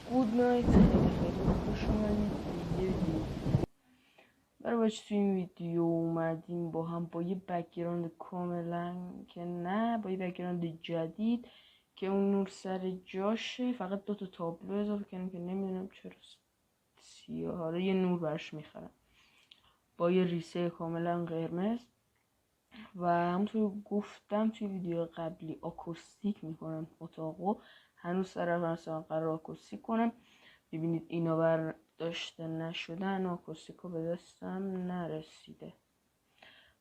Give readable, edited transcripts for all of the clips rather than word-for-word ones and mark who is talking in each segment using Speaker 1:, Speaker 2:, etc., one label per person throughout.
Speaker 1: گود نایت، خیلی خوش اومدید به یه ویدیو. برای تو این ویدیو اومدیم با هم با یه بک‌گراند کاملا که نه با یه بک‌گراند جدید که اون نور سر جاشه، فقط 2 تا تابلو اضافه کردیم که نمیدونم چرا سیاه، حالا یه نور برش میخرم با یه ریسه کاملا قرمز. و همونطور گفتم توی ویدیو قبلی آکوستیک میکنم اتاقو، هنوز مثلا قرار آکوستیک کنم. ببینید اینا برداشته نشدن، آکوستیکو به دستم نرسیده،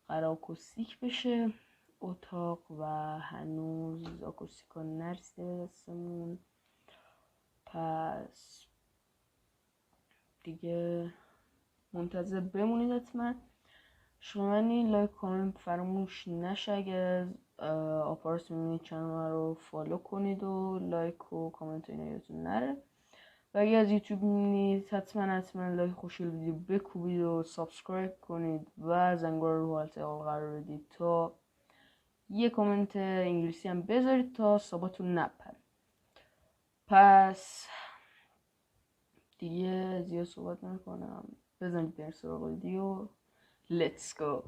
Speaker 1: قرار آکوستیک بشه اتاق و هنوز آکوستیکو نرسیده به دستمون. پس دیگه منتظر بمونید. حتما شما لایک کامنت فراموش نشه. اگر از آپارس میبینید چنل رو فالو کنید و لایک و کامنت اینا یادتون نره. و اگر از یوتیوب میبینید حتما لایک خوشگل ویدیو بکوبید و سابسکرایب کنید و زنگوله رو حالت اول قرار بدید تا یه کامنت انگلیسی هم بذارید تا صحبتون نپره. پس دیگه زیاد صحبت نکنم، بزنید بریم سراغ ویدیو. Let's go.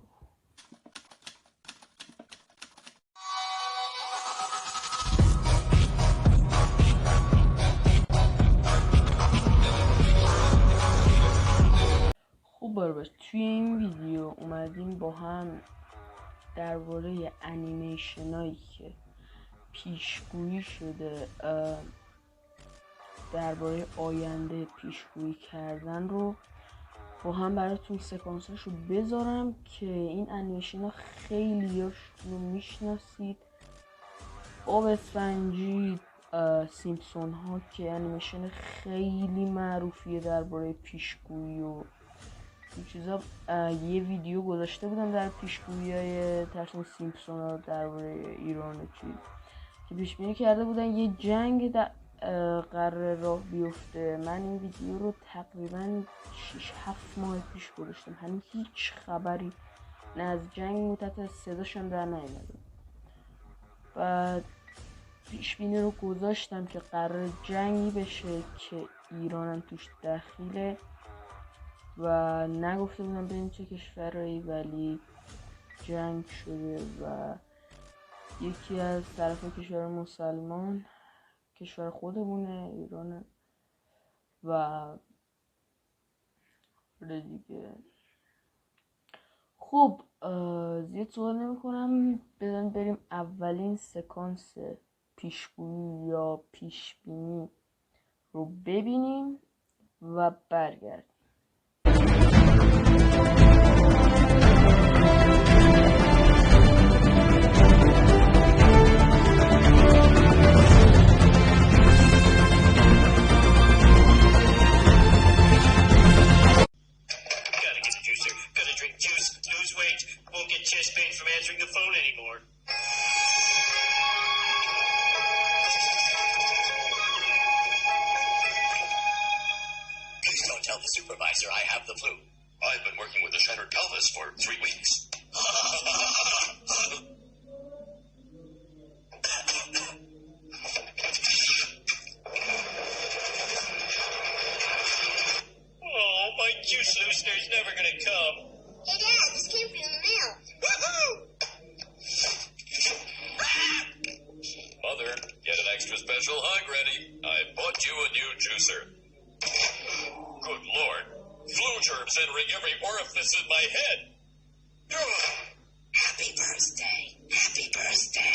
Speaker 1: خوب باشه، توی این ویدیو اومدیم با هم درباره انیمیشنایی که پیشگویی شده درباره آینده پیشگویی کردن رو با هم براتون سکانساشو بذارم که این انیمیشن ها خیلیاش رو میشناسید. باب اسفنجی، سیمپسون ها که انیمیشن خیلی معروفیه درباره پیشگویی و این چیزا. یه ویدیو گذاشته بودم در پیشگویی های ترسیم سیمپسون ها درباره ایران و چیز که پیش بینی کرده بودن یه جنگ قرار راه بیفته. من این ویدیو رو تقریبا 6-7 ماه پیش گذاشتم، هنوز هیچ خبری نه از جنگ متعلق صداشم در نیامده. بعد پیش بینی رو گذاشتم که قرار جنگی بشه که ایرانم توش دخیله و نگفته بودم ببین چه کشورهایی، ولی جنگ شده و یکی از طرف کشور مسلمان کشور خودمونه، ایرانه. و دیگه خب زیاد صحبت نمی کنم، بریم اولین سکانس پیشگویی یا پیشبینی رو ببینیم و برگردیم.
Speaker 2: Chest pain from answering the phone anymore. Please don't tell the supervisor I have the flu. I've been working with a shattered pelvis for 3 weeks. Oh, my juice loosener's never gonna come.
Speaker 3: Hey, Dad, this came from the mail.
Speaker 2: Woohoo! Mother, get an extra special hug ready. I bought you a new juicer. Good Lord. Flu germs entering every orifice in my head.
Speaker 3: Happy birthday. Happy birthday.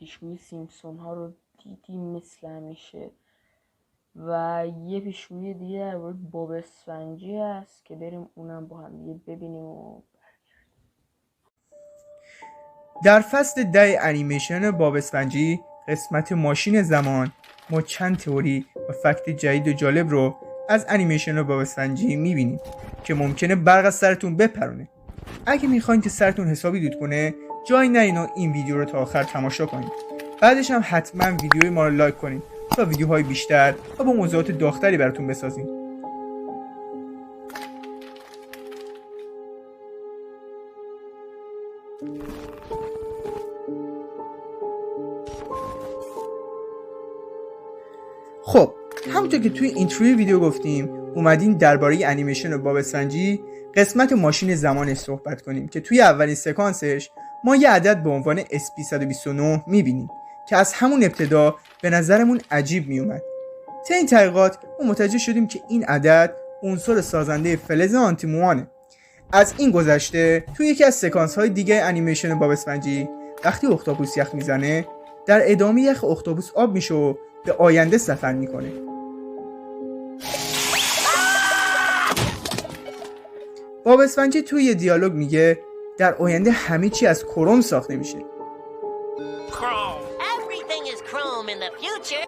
Speaker 1: پیشگویی سیمپسون ها رو دیدیم مثل همیشه و یه پیشگویی دیگه درباره باب اسفنجی هست که بریم اونم با هم دیگه ببینیم و
Speaker 4: در فصل 10 انیمیشن باب اسفنجی قسمت ماشین زمان ما چند تئوری و فکت جدید و جالب رو از انیمیشن باب اسفنجی میبینیم که ممکنه برق از سرتون بپرونه. اگه میخواین که سرتون حسابی دود کنه جای نرین و این ویدیو رو تا آخر تماشا کنید. بعدش هم حتما ویدیوی ما رو لایک کنید تا ویدیوهای بیشتر و با موضوعات داغ‌تری براتون بسازیم. خب همونطور که توی اینتروی ویدیو گفتیم اومدیم درباره انیمیشن باب اسفنجی قسمت ماشین زمانش صحبت کنیم که توی اولین سکانسش ما یه عدد به عنوان SP129 میبینیم که از همون ابتدا به نظرمون عجیب میومد. طی این تحقیقات ما متوجه شدیم که این عدد عنصر سازنده فلز آنتیموانه. از این گذشته توی یکی از سکانس های دیگه انیمیشن باب اسفنجی وقتی اختاپوس یخ میزنه در ادامه یخ اختاپوس آب میشه و به آینده سفر میکنه. باب اسفنجی توی یه دیالوگ میگه در آینده همه چی از کروم ساخته میشه.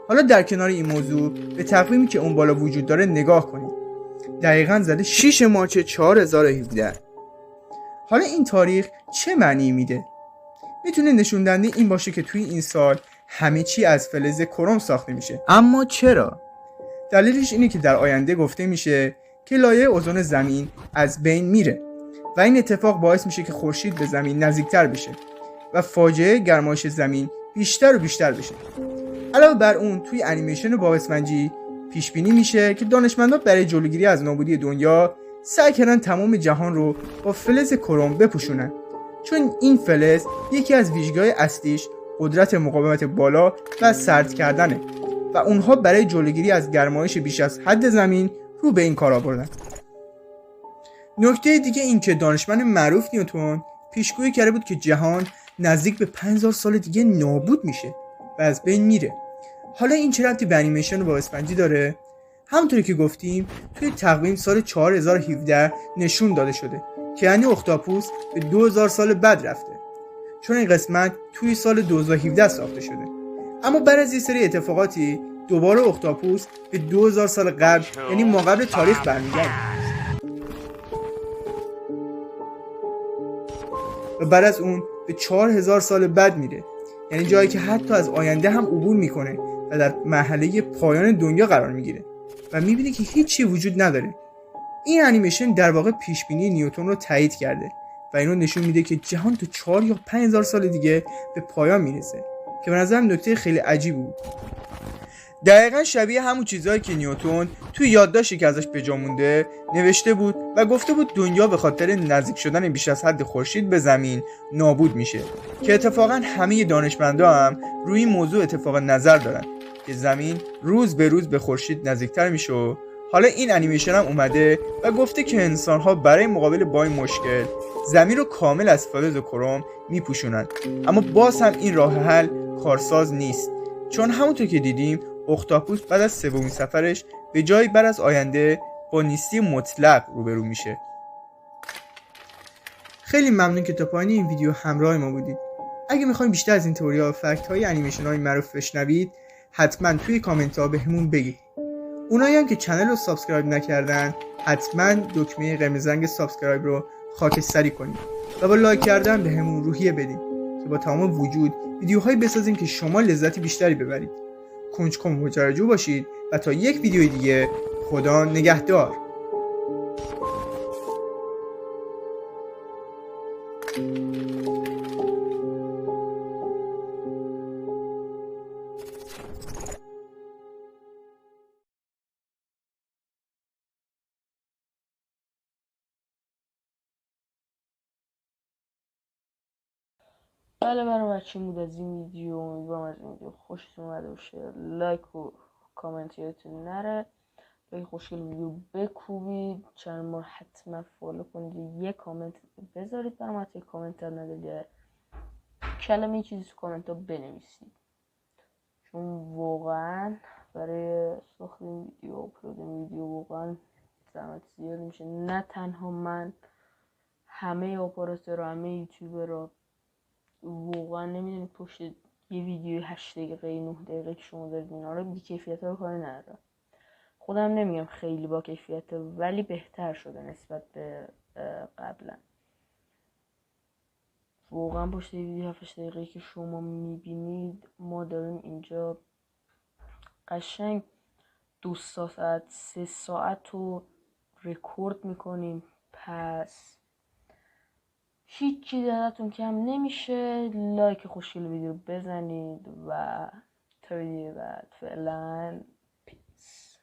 Speaker 4: حالا در کنار این موضوع به تقویمی که اون بالا وجود داره نگاه کنید. دقیقاً زده 6 مارچ 4017. حالا این تاریخ چه معنی میده؟ میتونه نشون دهنده این باشه که توی این سال همه چی از فلز کروم ساخته میشه. اما چرا؟ دلیلش اینه که در آینده گفته میشه که لایه اوزون زمین از بین میره و این اتفاق باعث میشه که خورشید به زمین نزدیکتر بشه و فاجعه گرمایش زمین بیشتر و بیشتر بشه. علاوه بر اون توی انیمیشن باب اسفنجی پیش بینی میشه که دانشمندان برای جلوگیری از نابودی دنیا سعی کردن تمام جهان رو با فلز کروم بپوشونن، چون این فلز یکی از ویژگی‌های اصلیش قدرت مقاومت بالا و سرد کردنه و اونها برای جلوگیری از گرمایش بیش از حد زمین رو به این کار آوردن. نکته دیگه این که دانشمند معروف نیوتن پیشگویی کرده بود که جهان نزدیک به 5000 سال دیگه نابود میشه و از بین میره. حالا این چه ربطی به انیمیشن باب اسفنجی داره؟ همونطوری که گفتیم توی تقویم سال 4017 نشون داده شده که یعنی اختاپوس به 2000 سال بعد رفته، چون این قسمت توی سال 2017 ساخته شده. اما بعد از یه سری اتفاقاتی دوباره اختاپوس به 2000 سال قبل یعنی ماقبل تاریخ برمیگرده و بعد از اون به 4000 سال بعد میره، یعنی جایی که حتی از آینده هم عبور میکنه و در مرحله پایان دنیا قرار میگیره و میبینه که هیچی وجود نداره. این انیمیشن در واقع پیشبینی نیوتن رو تایید کرده و اینو نشون میده که جهان تو 4 یا 5000 سال دیگه به پایان میرسه که به نظرم نکته خیلی عجیبی بود. دقیقا شبیه همون چیزهایی که نیوتن توی یادداشتی که ازش به جا مونده نوشته بود و گفته بود دنیا به خاطر نزدیک شدن بیش از حد خورشید به زمین نابود میشه، که اتفاقا همه دانشمندا هم روی این موضوع اتفاق نظر دارن که زمین روز به روز به خورشید نزدیکتر میشه. و حالا این انیمیشن هم اومده و گفته که انسان‌ها برای مقابله با این مشکل زمین رو کامل از فلز و کروم میپوشونن، اما باز هم این راه حل کارساز نیست، چون همونطور که دیدیم اختاپوس بعد از سومین سفرش به جایی بعد از آینده با نیستی مطلق روبرو میشه. خیلی ممنون که تا پایان این ویدیو همراه ما بودید. اگه میخواین بیشتر از این تئوری‌ها و فکت‌های انیمیشن‌های معروف بشنوید حتما توی کامنت‌ها بهمون بگید. اونایی هم که کانال رو سابسکرایب نکردن حتما دکمه قرمز رنگ سابسکرایب رو خاکستری کنید و با لایک کردن بهمون روحیه بدید که با تمام وجود ویدیوهایی بسازیم که شما لذت بیشتری ببرید. کنجکاو و جستجو باشید و تا یک ویدیوی دیگه خدا نگهدار.
Speaker 1: بله برای بچه بود از این ویدیو. امیدوارم از این ویدیو خوشتون اومده باشه. لایک و کامنت یادتون نره. لایک خوشگل ویدیو بکوبید، چند بار حتما فالو کنید، یک کامنت بذارید برام، حتی کامنت هم ندارید کلمه چیزی تو کامنت ها بنویسید، چون واقعا برای ساخت این ویدیو اپلود این ویدیو واقعا زحمت زیاد میشه. نه تنها من، همه اپراتورها، همه یوتیوبرها واقعا نمیدونید پشت یه ویدیو 8 دقیقه 9 دقیقه که شما دارید اینا رو بی‌کیفیت رو کاری ندارم. خودم نمیگم خیلی با کیفیت، ولی بهتر شده نسبت به قبلا. واقعا پشت ویدیو 7 دقیقه که شما میبینید ما داریم اینجا قشنگ 2 ساعت 3 ساعت رو رکورد میکنیم. پس هیچی ازتون کم نمیشه. لایک خوشگل ویدیو بزنید و تا ویدیو بعد فعلا پیس.